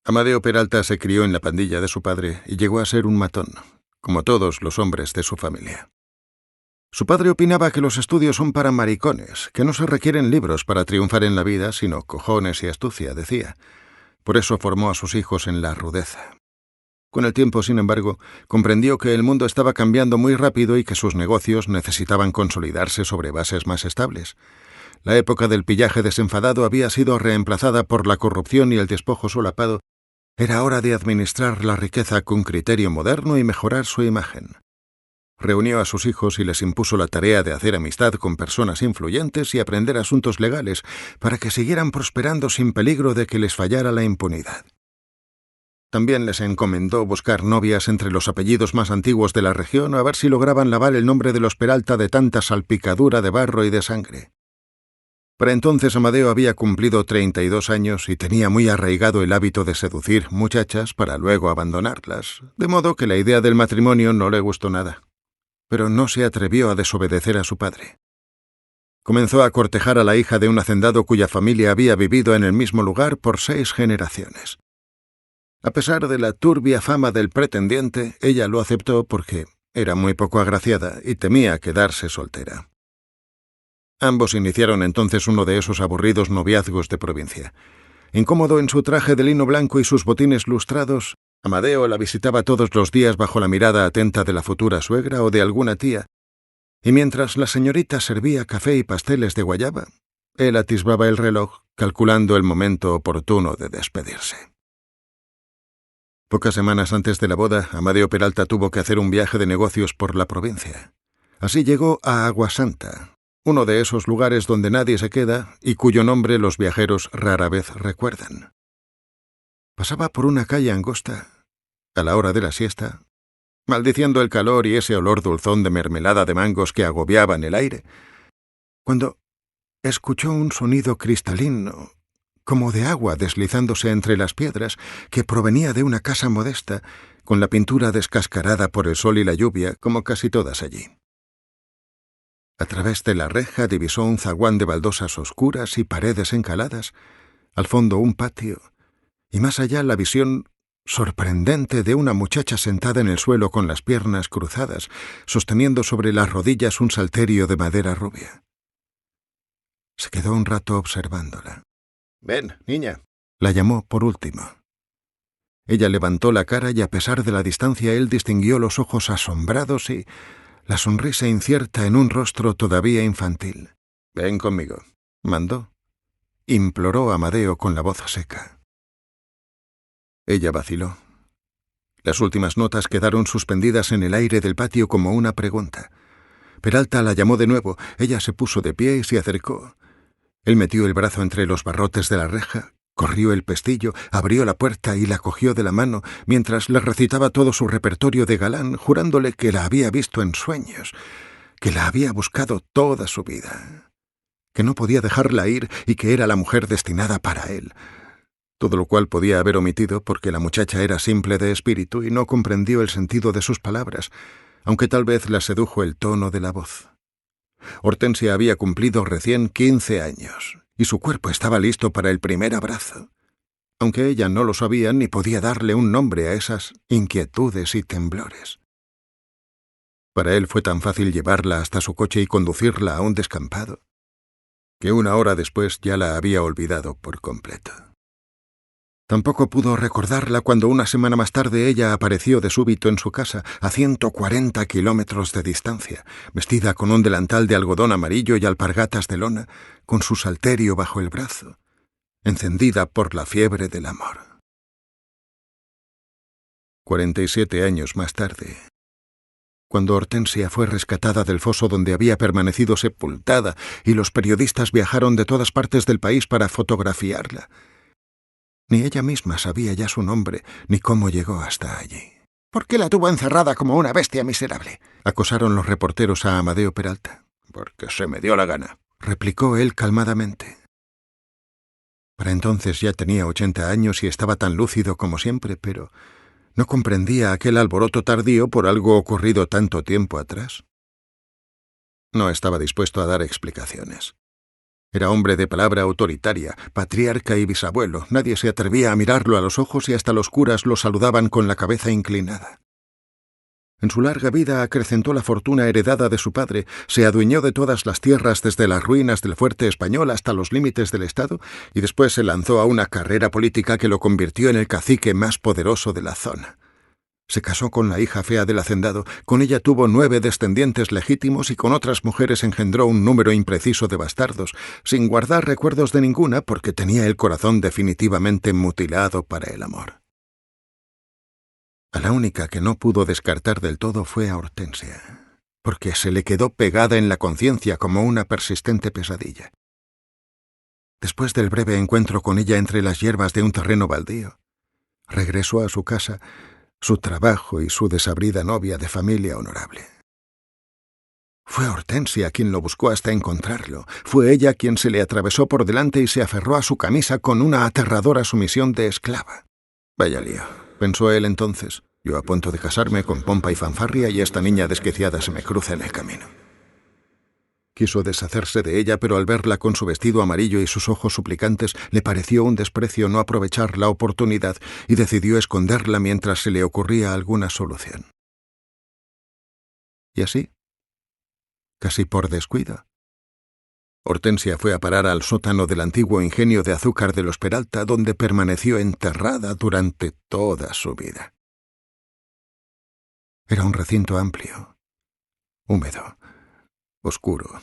Amadeo Peralta se crió en la pandilla de su padre y llegó a ser un matón, como todos los hombres de su familia. Su padre opinaba que los estudios son para maricones, que no se requieren libros para triunfar en la vida, sino cojones y astucia, decía. Por eso formó a sus hijos en la rudeza. Con el tiempo, sin embargo, comprendió que el mundo estaba cambiando muy rápido y que sus negocios necesitaban consolidarse sobre bases más estables. La época del pillaje desenfadado había sido reemplazada por la corrupción y el despojo solapado. Era hora de administrar la riqueza con criterio moderno y mejorar su imagen. Reunió a sus hijos y les impuso la tarea de hacer amistad con personas influyentes y aprender asuntos legales para que siguieran prosperando sin peligro de que les fallara la impunidad. También les encomendó buscar novias entre los apellidos más antiguos de la región a ver si lograban lavar el nombre de los Peralta de tanta salpicadura de barro y de sangre. Para entonces Amadeo había cumplido 32 años y tenía muy arraigado el hábito de seducir muchachas para luego abandonarlas, de modo que la idea del matrimonio no le gustó nada. Pero no se atrevió a desobedecer a su padre. Comenzó a cortejar a la hija de un hacendado cuya familia había vivido en el mismo lugar por 6 generaciones. A pesar de la turbia fama del pretendiente, ella lo aceptó porque era muy poco agraciada y temía quedarse soltera. Ambos iniciaron entonces uno de esos aburridos noviazgos de provincia. Incómodo en su traje de lino blanco y sus botines lustrados, Amadeo la visitaba todos los días bajo la mirada atenta de la futura suegra o de alguna tía, y mientras la señorita servía café y pasteles de guayaba, él atisbaba el reloj, calculando el momento oportuno de despedirse. Pocas semanas antes de la boda, Amadeo Peralta tuvo que hacer un viaje de negocios por la provincia. Así llegó a Aguasanta, uno de esos lugares donde nadie se queda y cuyo nombre los viajeros rara vez recuerdan. Pasaba por una calle angosta, a la hora de la siesta, maldiciendo el calor y ese olor dulzón de mermelada de mangos que agobiaban el aire, cuando escuchó un sonido cristalino, como de agua deslizándose entre las piedras, que provenía de una casa modesta, con la pintura descascarada por el sol y la lluvia, como casi todas allí. A través de la reja divisó un zaguán de baldosas oscuras y paredes encaladas, al fondo un patio, y más allá la visión sorprendente de una muchacha sentada en el suelo con las piernas cruzadas, sosteniendo sobre las rodillas un salterio de madera rubia. Se quedó un rato observándola. «Ven, niña», la llamó por último. Ella levantó la cara y a pesar de la distancia él distinguió los ojos asombrados y la sonrisa incierta en un rostro todavía infantil. «Ven conmigo», mandó. Imploró Amadeo con la voz seca. Ella vaciló. Las últimas notas quedaron suspendidas en el aire del patio como una pregunta. Peralta la llamó de nuevo. Ella se puso de pie y se acercó. Él metió el brazo entre los barrotes de la reja, corrió el pestillo, abrió la puerta y la cogió de la mano, mientras le recitaba todo su repertorio de galán, jurándole que la había visto en sueños, que la había buscado toda su vida, que no podía dejarla ir y que era la mujer destinada para él. Todo lo cual podía haber omitido porque la muchacha era simple de espíritu y no comprendió el sentido de sus palabras, aunque tal vez la sedujo el tono de la voz. Hortensia había cumplido recién 15 años, y su cuerpo estaba listo para el primer abrazo, aunque ella no lo sabía ni podía darle un nombre a esas inquietudes y temblores. Para él fue tan fácil llevarla hasta su coche y conducirla a un descampado, que una hora después ya la había olvidado por completo. Tampoco pudo recordarla cuando una semana más tarde ella apareció de súbito en su casa, a 140 kilómetros de distancia, vestida con un delantal de algodón amarillo y alpargatas de lona, con su salterio bajo el brazo, encendida por la fiebre del amor. 47 años más tarde, cuando Hortensia fue rescatada del foso donde había permanecido sepultada y los periodistas viajaron de todas partes del país para fotografiarla, ni ella misma sabía ya su nombre, ni cómo llegó hasta allí. «¿Por qué la tuvo encerrada como una bestia miserable?», acosaron los reporteros a Amadeo Peralta. «Porque se me dio la gana», replicó él calmadamente. Para entonces ya tenía 80 años y estaba tan lúcido como siempre, pero no comprendía aquel alboroto tardío por algo ocurrido tanto tiempo atrás. No estaba dispuesto a dar explicaciones. Era hombre de palabra autoritaria, patriarca y bisabuelo. Nadie se atrevía a mirarlo a los ojos y hasta los curas lo saludaban con la cabeza inclinada. En su larga vida acrecentó la fortuna heredada de su padre, se adueñó de todas las tierras desde las ruinas del fuerte español hasta los límites del estado y después se lanzó a una carrera política que lo convirtió en el cacique más poderoso de la zona. Se casó con la hija fea del hacendado, con ella tuvo 9 descendientes legítimos y con otras mujeres engendró un número impreciso de bastardos, sin guardar recuerdos de ninguna porque tenía el corazón definitivamente mutilado para el amor. A la única que no pudo descartar del todo fue a Hortensia, porque se le quedó pegada en la conciencia como una persistente pesadilla. Después del breve encuentro con ella entre las hierbas de un terreno baldío, regresó a su casa, su trabajo y su desabrida novia de familia honorable. Fue Hortensia quien lo buscó hasta encontrarlo. Fue ella quien se le atravesó por delante y se aferró a su camisa con una aterradora sumisión de esclava. Vaya lío, pensó él entonces. Yo a punto de casarme con pompa y fanfarria y esta niña desquiciada se me cruza en el camino. Quiso deshacerse de ella, pero al verla con su vestido amarillo y sus ojos suplicantes, le pareció un desprecio no aprovechar la oportunidad y decidió esconderla mientras se le ocurría alguna solución. Y así, casi por descuido, Hortensia fue a parar al sótano del antiguo ingenio de azúcar de los Peralta, donde permaneció enterrada durante toda su vida. Era un recinto amplio, húmedo, oscuro,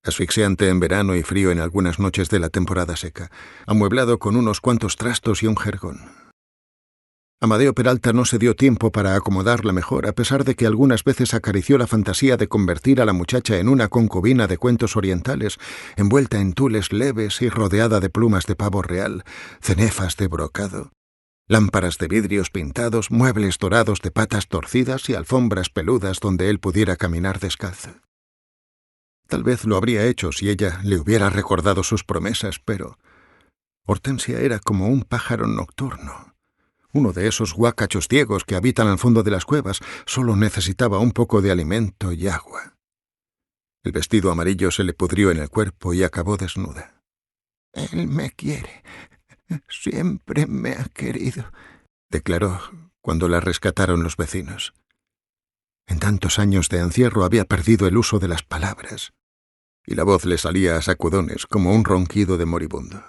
asfixiante en verano y frío en algunas noches de la temporada seca, amueblado con unos cuantos trastos y un jergón. Amadeo Peralta no se dio tiempo para acomodarla mejor, a pesar de que algunas veces acarició la fantasía de convertir a la muchacha en una concubina de cuentos orientales, envuelta en tules leves y rodeada de plumas de pavo real, cenefas de brocado, lámparas de vidrios pintados, muebles dorados de patas torcidas y alfombras peludas donde él pudiera caminar descalzo. Tal vez lo habría hecho si ella le hubiera recordado sus promesas, pero Hortensia era como un pájaro nocturno. Uno de esos huacachos ciegos que habitan al fondo de las cuevas. Solo necesitaba un poco de alimento y agua. El vestido amarillo se le pudrió en el cuerpo y acabó desnuda. «Él me quiere. Siempre me ha querido», declaró cuando la rescataron los vecinos. En tantos años de encierro había perdido el uso de las palabras, y la voz le salía a sacudones como un ronquido de moribundo.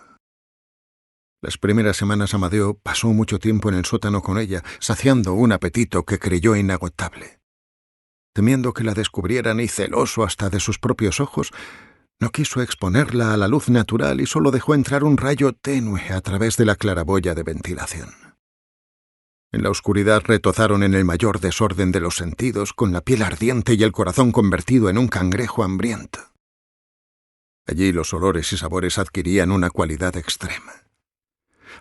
Las primeras semanas Amadeo pasó mucho tiempo en el sótano con ella, saciando un apetito que creyó inagotable. Temiendo que la descubrieran y celoso hasta de sus propios ojos, no quiso exponerla a la luz natural y solo dejó entrar un rayo tenue a través de la claraboya de ventilación. En la oscuridad retozaron en el mayor desorden de los sentidos, con la piel ardiente y el corazón convertido en un cangrejo hambriento. Allí los olores y sabores adquirían una cualidad extrema.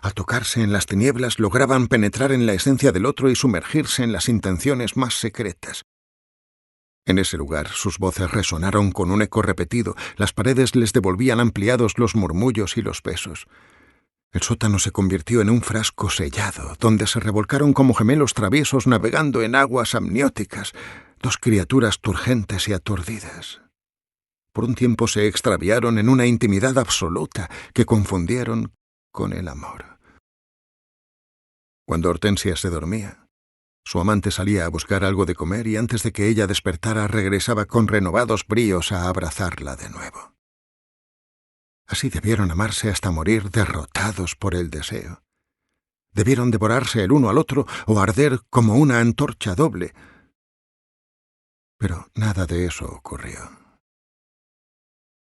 Al tocarse en las tinieblas lograban penetrar en la esencia del otro y sumergirse en las intenciones más secretas. En ese lugar sus voces resonaron con un eco repetido, las paredes les devolvían ampliados los murmullos y los besos. El sótano se convirtió en un frasco sellado, donde se revolcaron como gemelos traviesos navegando en aguas amnióticas, dos criaturas turgentes y aturdidas. Por un tiempo se extraviaron en una intimidad absoluta que confundieron con el amor. Cuando Hortensia se dormía, su amante salía a buscar algo de comer y antes de que ella despertara regresaba con renovados bríos a abrazarla de nuevo. Así debieron amarse hasta morir derrotados por el deseo. Debieron devorarse el uno al otro o arder como una antorcha doble. Pero nada de eso ocurrió.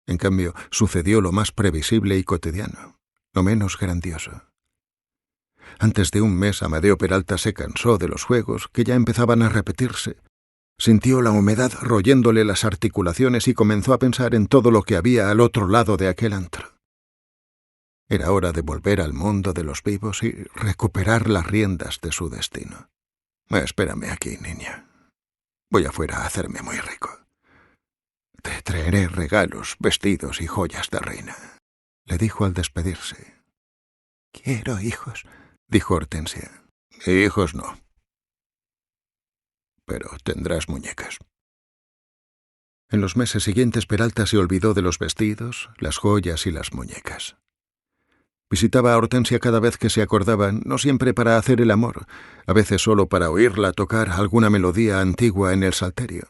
En cambio, sucedió lo más previsible y cotidiano, lo menos grandioso. Antes de un mes, Amadeo Peralta se cansó de los juegos, que ya empezaban a repetirse. Sintió la humedad royéndole las articulaciones y comenzó a pensar en todo lo que había al otro lado de aquel antro. Era hora de volver al mundo de los vivos y recuperar las riendas de su destino. «Espérame aquí, niña. Voy afuera a hacerme muy rico. Te traeré regalos, vestidos y joyas de reina», le dijo al despedirse. «Quiero hijos», dijo Hortensia. «Hijos no. Pero tendrás muñecas». En los meses siguientes Peralta se olvidó de los vestidos, las joyas y las muñecas. Visitaba a Hortensia cada vez que se acordaba, no siempre para hacer el amor, a veces solo para oírla tocar alguna melodía antigua en el salterio.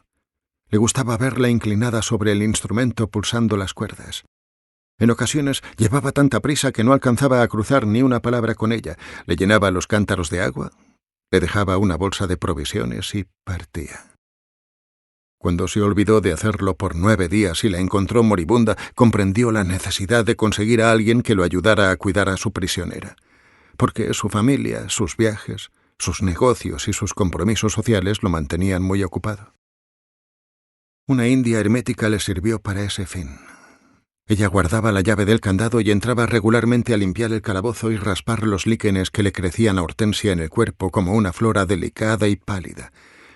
Le gustaba verla inclinada sobre el instrumento pulsando las cuerdas. En ocasiones llevaba tanta prisa que no alcanzaba a cruzar ni una palabra con ella. Le llenaba los cántaros de agua, le dejaba una bolsa de provisiones y partía. Cuando se olvidó de hacerlo por 9 días y la encontró moribunda, comprendió la necesidad de conseguir a alguien que lo ayudara a cuidar a su prisionera, porque su familia, sus viajes, sus negocios y sus compromisos sociales lo mantenían muy ocupado. Una india hermética le sirvió para ese fin. Ella guardaba la llave del candado y entraba regularmente a limpiar el calabozo y raspar los líquenes que le crecían a Hortensia en el cuerpo como una flora delicada y pálida,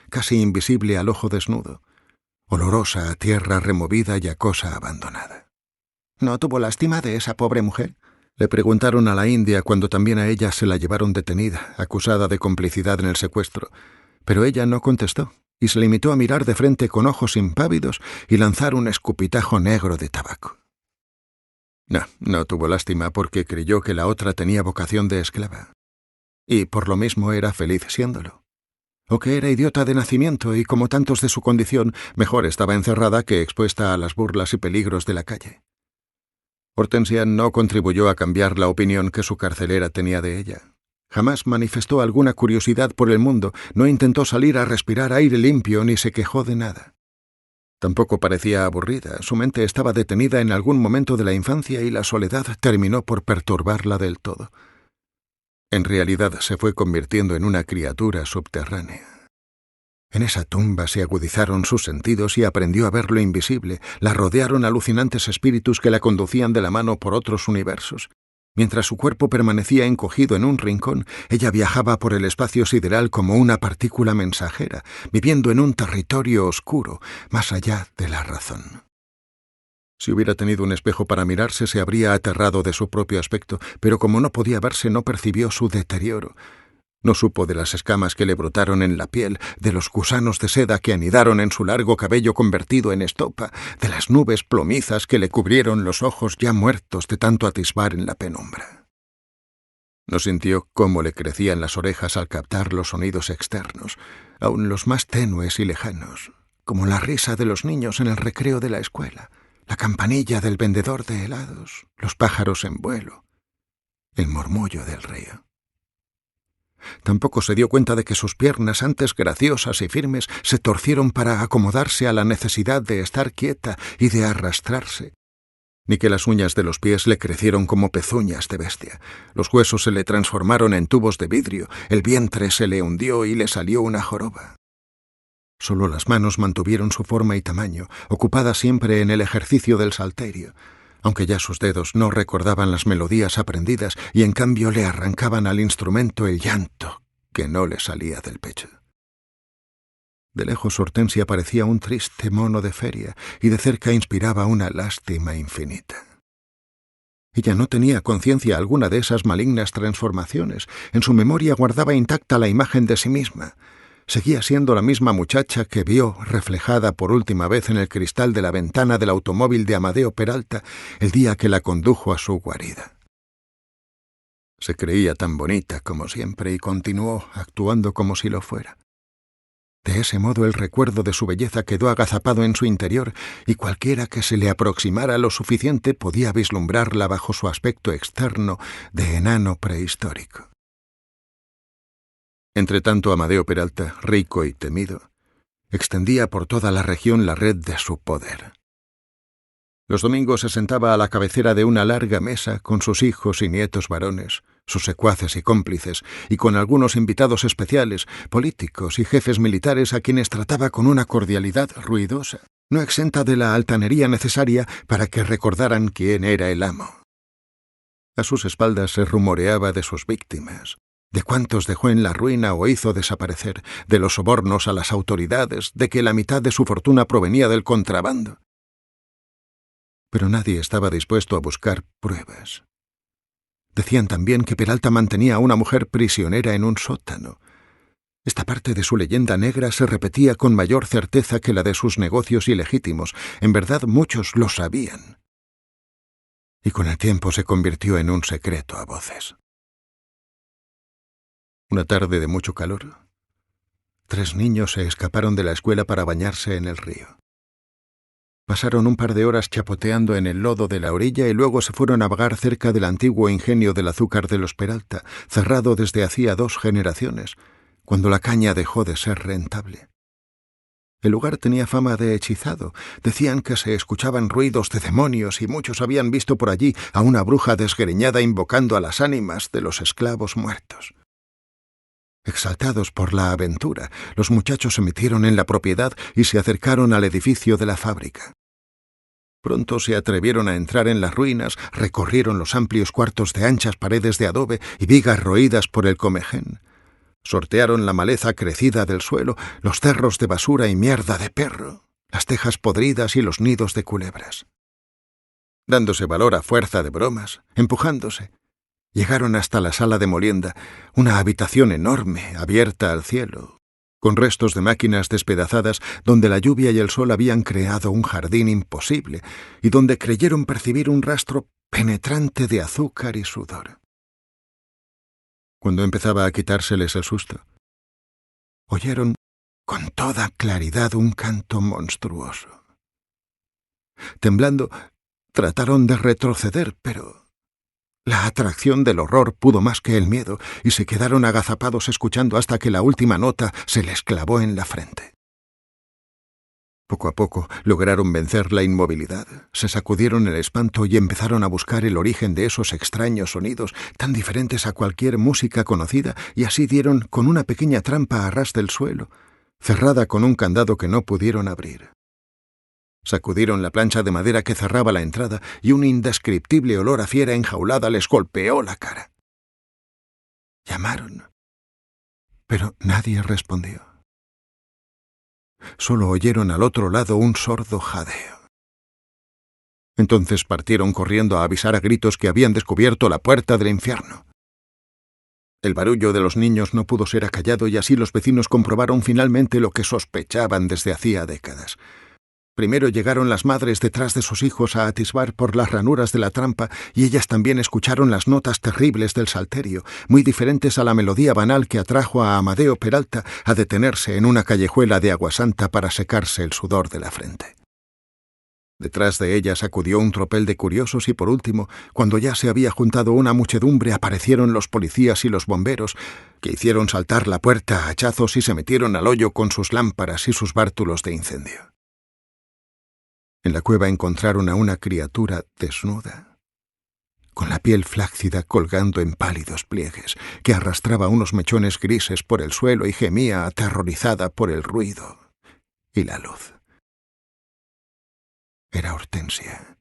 casi invisible al ojo desnudo, olorosa a tierra removida y a cosa abandonada. ¿No tuvo lástima de esa pobre mujer?, le preguntaron a la india cuando también a ella se la llevaron detenida, acusada de complicidad en el secuestro, pero ella no contestó y se limitó a mirar de frente con ojos impávidos y lanzar un escupitajo negro de tabaco. No tuvo lástima porque creyó que la otra tenía vocación de esclava. Y por lo mismo era feliz siéndolo. O que era idiota de nacimiento y, como tantos de su condición, mejor estaba encerrada que expuesta a las burlas y peligros de la calle. Hortensia no contribuyó a cambiar la opinión que su carcelera tenía de ella. Jamás manifestó alguna curiosidad por el mundo, no intentó salir a respirar aire limpio ni se quejó de nada. Tampoco parecía aburrida, su mente estaba detenida en algún momento de la infancia y la soledad terminó por perturbarla del todo. En realidad se fue convirtiendo en una criatura subterránea. En esa tumba se agudizaron sus sentidos y aprendió a ver lo invisible, la rodearon alucinantes espíritus que la conducían de la mano por otros universos. Mientras su cuerpo permanecía encogido en un rincón, ella viajaba por el espacio sideral como una partícula mensajera, viviendo en un territorio oscuro, más allá de la razón. Si hubiera tenido un espejo para mirarse, se habría aterrado de su propio aspecto, pero como no podía verse, no percibió su deterioro. No supo de las escamas que le brotaron en la piel, de los gusanos de seda que anidaron en su largo cabello convertido en estopa, de las nubes plomizas que le cubrieron los ojos ya muertos de tanto atisbar en la penumbra. No sintió cómo le crecían las orejas al captar los sonidos externos, aun los más tenues y lejanos, como la risa de los niños en el recreo de la escuela, la campanilla del vendedor de helados, los pájaros en vuelo, el murmullo del río. Tampoco se dio cuenta de que sus piernas, antes graciosas y firmes, se torcieron para acomodarse a la necesidad de estar quieta y de arrastrarse, ni que las uñas de los pies le crecieron como pezuñas de bestia. Los huesos se le transformaron en tubos de vidrio, el vientre se le hundió y le salió una joroba. Solo las manos mantuvieron su forma y tamaño, ocupadas siempre en el ejercicio del salterio, aunque ya sus dedos no recordaban las melodías aprendidas y en cambio le arrancaban al instrumento el llanto que no le salía del pecho. De lejos Hortensia parecía un triste mono de feria y de cerca inspiraba una lástima infinita. Ella no tenía conciencia alguna de esas malignas transformaciones. En su memoria guardaba intacta la imagen de sí misma. Seguía siendo la misma muchacha que vio reflejada por última vez en el cristal de la ventana del automóvil de Amadeo Peralta el día que la condujo a su guarida. Se creía tan bonita como siempre y continuó actuando como si lo fuera. De ese modo el recuerdo de su belleza quedó agazapado en su interior y cualquiera que se le aproximara lo suficiente podía vislumbrarla bajo su aspecto externo de enano prehistórico. Entretanto, Amadeo Peralta, rico y temido, extendía por toda la región la red de su poder. Los domingos se sentaba a la cabecera de una larga mesa con sus hijos y nietos varones, sus secuaces y cómplices, y con algunos invitados especiales, políticos y jefes militares a quienes trataba con una cordialidad ruidosa, no exenta de la altanería necesaria para que recordaran quién era el amo. A sus espaldas se rumoreaba de sus víctimas, de cuántos dejó en la ruina o hizo desaparecer, de los sobornos a las autoridades, de que la mitad de su fortuna provenía del contrabando. Pero nadie estaba dispuesto a buscar pruebas. Decían también que Peralta mantenía a una mujer prisionera en un sótano. Esta parte de su leyenda negra se repetía con mayor certeza que la de sus negocios ilegítimos. En verdad, muchos lo sabían. Y con el tiempo se convirtió en un secreto a voces. Una tarde de mucho calor, 3 niños se escaparon de la escuela para bañarse en el río. Pasaron un par de horas chapoteando en el lodo de la orilla y luego se fueron a vagar cerca del antiguo ingenio del azúcar de los Peralta, cerrado desde hacía 2 generaciones, cuando la caña dejó de ser rentable. El lugar tenía fama de hechizado. Decían que se escuchaban ruidos de demonios y muchos habían visto por allí a una bruja desgreñada invocando a las ánimas de los esclavos muertos. Exaltados por la aventura, los muchachos se metieron en la propiedad y se acercaron al edificio de la fábrica. Pronto se atrevieron a entrar en las ruinas, recorrieron los amplios cuartos de anchas paredes de adobe y vigas roídas por el comején. Sortearon la maleza crecida del suelo, los cerros de basura y mierda de perro, las tejas podridas y los nidos de culebras. Dándose valor a fuerza de bromas, empujándose, llegaron hasta la sala de molienda, una habitación enorme, abierta al cielo, con restos de máquinas despedazadas donde la lluvia y el sol habían creado un jardín imposible y donde creyeron percibir un rastro penetrante de azúcar y sudor. Cuando empezaba a quitárseles el susto, oyeron con toda claridad un canto monstruoso. Temblando, trataron de retroceder, pero la atracción del horror pudo más que el miedo y se quedaron agazapados escuchando hasta que la última nota se les clavó en la frente. Poco a poco lograron vencer la inmovilidad, se sacudieron el espanto y empezaron a buscar el origen de esos extraños sonidos, tan diferentes a cualquier música conocida, y así dieron con una pequeña trampa a ras del suelo, cerrada con un candado que no pudieron abrir. Sacudieron la plancha de madera que cerraba la entrada y un indescriptible olor a fiera enjaulada les golpeó la cara. Llamaron, pero nadie respondió. Solo oyeron al otro lado un sordo jadeo. Entonces partieron corriendo a avisar a gritos que habían descubierto la puerta del infierno. El barullo de los niños no pudo ser acallado y así los vecinos comprobaron finalmente lo que sospechaban desde hacía décadas. Primero llegaron las madres detrás de sus hijos a atisbar por las ranuras de la trampa y ellas también escucharon las notas terribles del salterio, muy diferentes a la melodía banal que atrajo a Amadeo Peralta a detenerse en una callejuela de Aguasanta para secarse el sudor de la frente. Detrás de ellas acudió un tropel de curiosos y por último, cuando ya se había juntado una muchedumbre, aparecieron los policías y los bomberos, que hicieron saltar la puerta a hachazos y se metieron al hoyo con sus lámparas y sus bártulos de incendio. En la cueva encontraron a una criatura desnuda, con la piel flácida colgando en pálidos pliegues, que arrastraba unos mechones grises por el suelo y gemía aterrorizada por el ruido y la luz. Era Hortensia,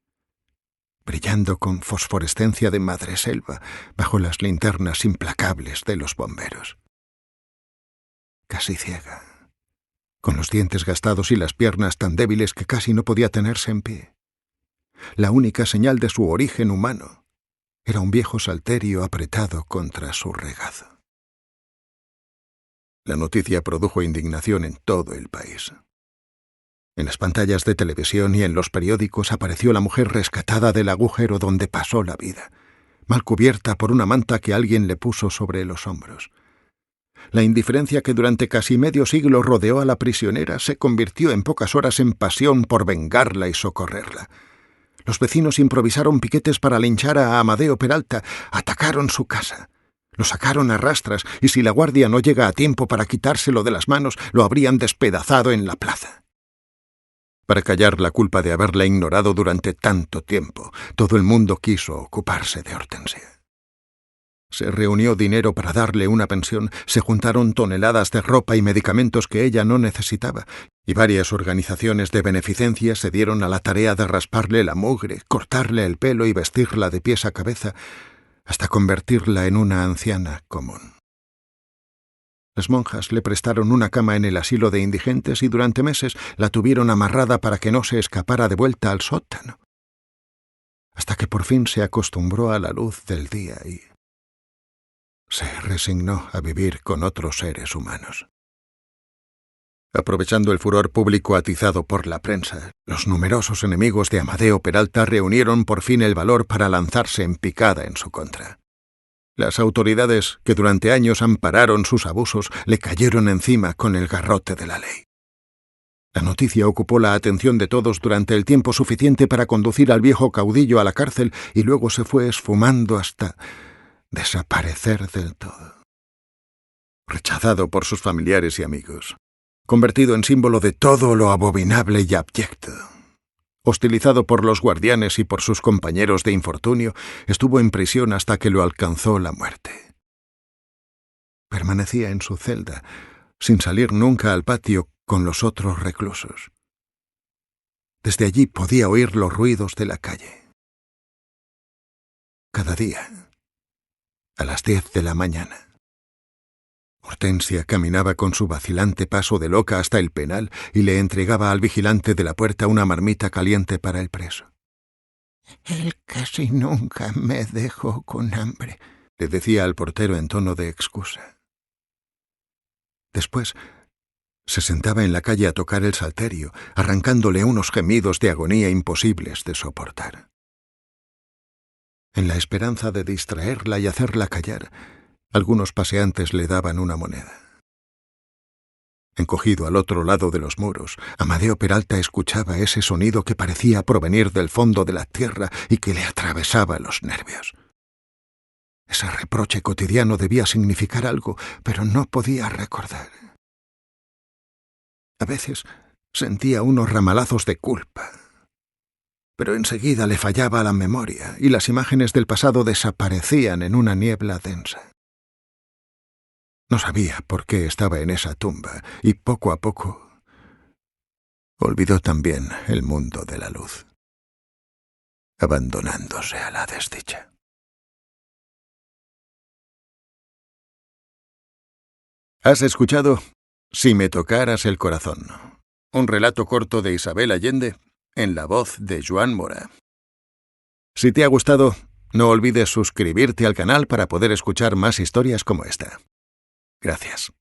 brillando con fosforescencia de madreselva bajo las linternas implacables de los bomberos. Casi ciega, con los dientes gastados y las piernas tan débiles que casi no podía tenerse en pie. La única señal de su origen humano era un viejo salterio apretado contra su regazo. La noticia produjo indignación en todo el país. En las pantallas de televisión y en los periódicos apareció la mujer rescatada del agujero donde pasó la vida, mal cubierta por una manta que alguien le puso sobre los hombros. La indiferencia que durante casi medio siglo rodeó a la prisionera se convirtió en pocas horas en pasión por vengarla y socorrerla. Los vecinos improvisaron piquetes para linchar a Amadeo Peralta, atacaron su casa. Lo sacaron a rastras y si la guardia no llega a tiempo para quitárselo de las manos, lo habrían despedazado en la plaza. Para callar la culpa de haberla ignorado durante tanto tiempo, todo el mundo quiso ocuparse de Hortensia. Se reunió dinero para darle una pensión, se juntaron toneladas de ropa y medicamentos que ella no necesitaba, y varias organizaciones de beneficencia se dieron a la tarea de rasparle la mugre, cortarle el pelo y vestirla de pies a cabeza, hasta convertirla en una anciana común. Las monjas le prestaron una cama en el asilo de indigentes y durante meses la tuvieron amarrada para que no se escapara de vuelta al sótano, hasta que por fin se acostumbró a la luz del día y se resignó a vivir con otros seres humanos. Aprovechando el furor público atizado por la prensa, los numerosos enemigos de Amadeo Peralta reunieron por fin el valor para lanzarse en picada en su contra. Las autoridades, que durante años ampararon sus abusos, le cayeron encima con el garrote de la ley. La noticia ocupó la atención de todos durante el tiempo suficiente para conducir al viejo caudillo a la cárcel y luego se fue esfumando hasta desaparecer del todo. Rechazado por sus familiares y amigos, convertido en símbolo de todo lo abominable y abyecto, hostilizado por los guardianes y por sus compañeros de infortunio, estuvo en prisión hasta que lo alcanzó la muerte. Permanecía en su celda, sin salir nunca al patio con los otros reclusos. Desde allí podía oír los ruidos de la calle. Cada día, a las 10 de la mañana, Hortensia caminaba con su vacilante paso de loca hasta el penal y le entregaba al vigilante de la puerta una marmita caliente para el preso. «Él casi nunca me dejó con hambre», le decía al portero en tono de excusa. Después se sentaba en la calle a tocar el salterio, arrancándole unos gemidos de agonía imposibles de soportar. En la esperanza de distraerla y hacerla callar, algunos paseantes le daban una moneda. Encogido al otro lado de los muros, Amadeo Peralta escuchaba ese sonido que parecía provenir del fondo de la tierra y que le atravesaba los nervios. Ese reproche cotidiano debía significar algo, pero no podía recordar. A veces sentía unos ramalazos de culpa, pero enseguida le fallaba la memoria y las imágenes del pasado desaparecían en una niebla densa. No sabía por qué estaba en esa tumba y poco a poco olvidó también el mundo de la luz, abandonándose a la desdicha. Has escuchado Si me tocaras el corazón, un relato corto de Isabel Allende en la voz de Joan Mora. Si te ha gustado, no olvides suscribirte al canal para poder escuchar más historias como esta. Gracias.